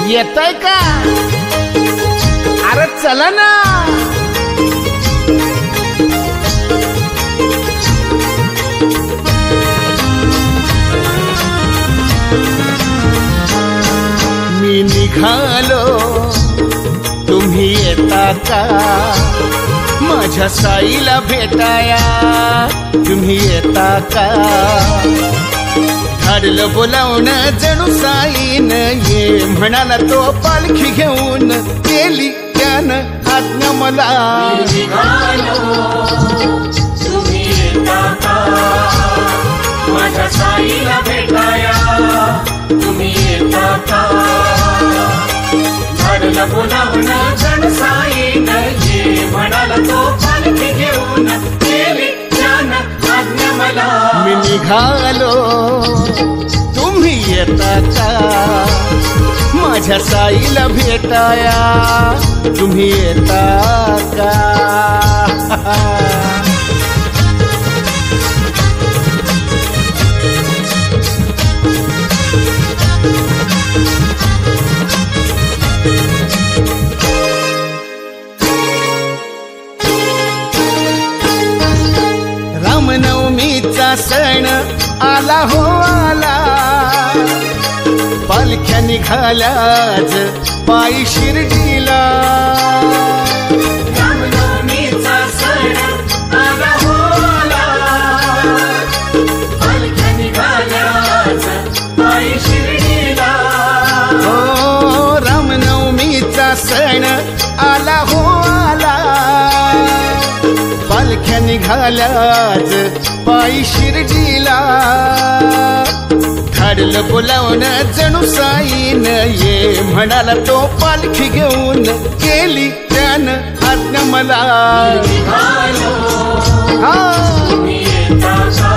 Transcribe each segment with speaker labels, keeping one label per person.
Speaker 1: येतय का? अरे चला ना. मी निघालो तुम्ही येता का? माझ्या साईला भेटाया तुम्ही येता का? धाडलं बोलावणं जणू साईन ये म्हणाला तो पालखी घेऊन केली त्यानं आज्ञा मला.
Speaker 2: तुम्ही येता का? माझ्या साईला भेटाया तुम्ही येता का? धाडलं बोलावणं जणू साईन ये म्हणाला तो पालखी घेऊन केली त्यानं आज्ञा मला.
Speaker 1: मी निघालो तुम्ही येता का? माझ्या साईला भेटाया तुम्ही येता का? रामनवमीचा सण आला हो आला. पालख्या निघाल्याच पायी शिर्डीला.
Speaker 2: रामनवमीचा सण आला हो आला. पालख्या निघाल्याच पायी शिर्डीला.
Speaker 1: हो रामनवमीचा सण आला हो आला. पालख्या निघाल्याच पायी शिर्डीला. धाडलं बोलावणं जणू साईन ये म्हणाला तो पालखी घेऊन केली त्यानं आज्ञा मला.
Speaker 2: तुम्ही येता का?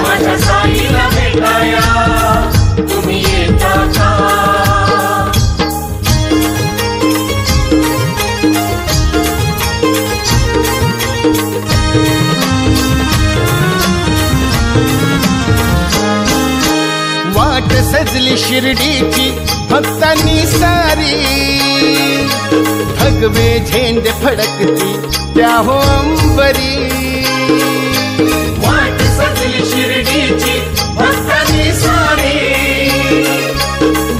Speaker 2: माझ्या साईला भेटाया तुम्ही येता का?
Speaker 1: वाट सजली शिर्डीची भक्तांनी सारी. भगवे झेंडे फडकती त्या हो अंबरी.
Speaker 2: वाट सजली शिर्डीची भक्तांनी सारी.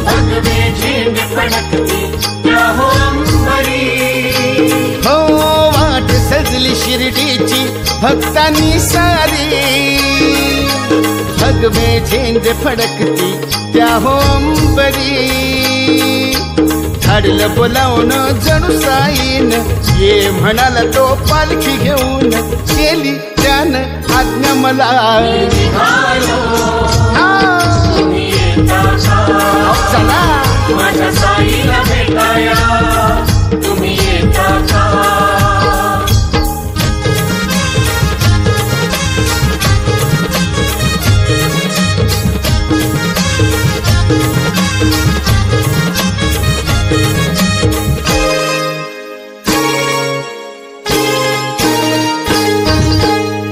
Speaker 2: भगवे झेंडे फडकती त्या हो अंबरी.
Speaker 1: हो वाट सजली शिर्डीची भक्तांनी सारी. भगवे झेंडे फडकती त्या हो अंबरी. धाडलं बोलावणं जणू साईन ये म्हणाला तो पालखी घेऊन केली त्यानं आज्ञा मला.
Speaker 2: तुम्ही येता का?
Speaker 1: चला
Speaker 2: माझ्या साईला भेटाया तुम्ही येता का?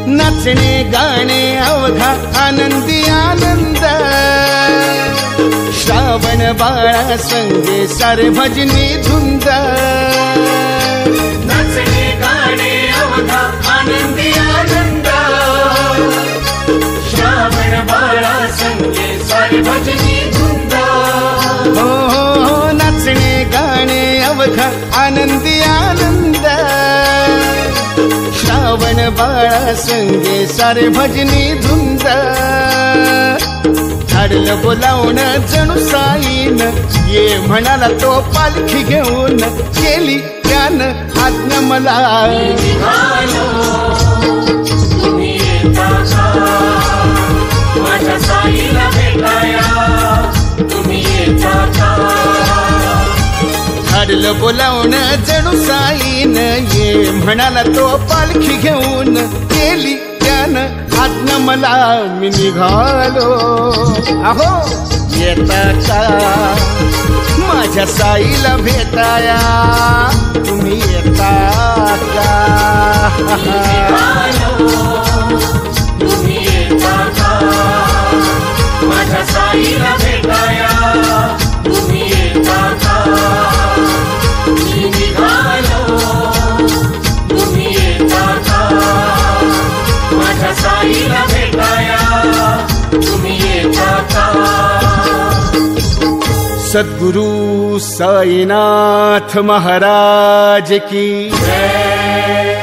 Speaker 1: नाचणे गाणे अवघा आनंदी आनंद. श्रावण बाळा संगे सारे भजनी धुंद.
Speaker 2: नाचणे गाणे अवघा आनंदी आनंद. श्रावण बाळा संगे सारे भजनी धुंद.
Speaker 1: हो हो नाचणे गाणे अवघा आनंदी आनंद. श्रावण बाळा संगे सारे भजनी धुंद. धाडलं बोलावणं जणू साईन ये म्हणाला तो पालखी घेऊन केली त्यानं आज्ञा मला.
Speaker 2: तुम्ही येता का? माझ्या साईला भेटाया तुम्ही येता का?
Speaker 1: धाडलं बोलावणं जणू साईन ये म्हणाला तो पालखी घेऊन केली त्यानं आज्ञा मला. मी निघालो अहो येता का? माझ्या साईला भेटाया तुम्ही येता का?
Speaker 2: तुम्ही येता का? माझ्या साईला भेटाया तुम्ही
Speaker 1: सद्गुरु साईनाथ महाराज की
Speaker 2: जय।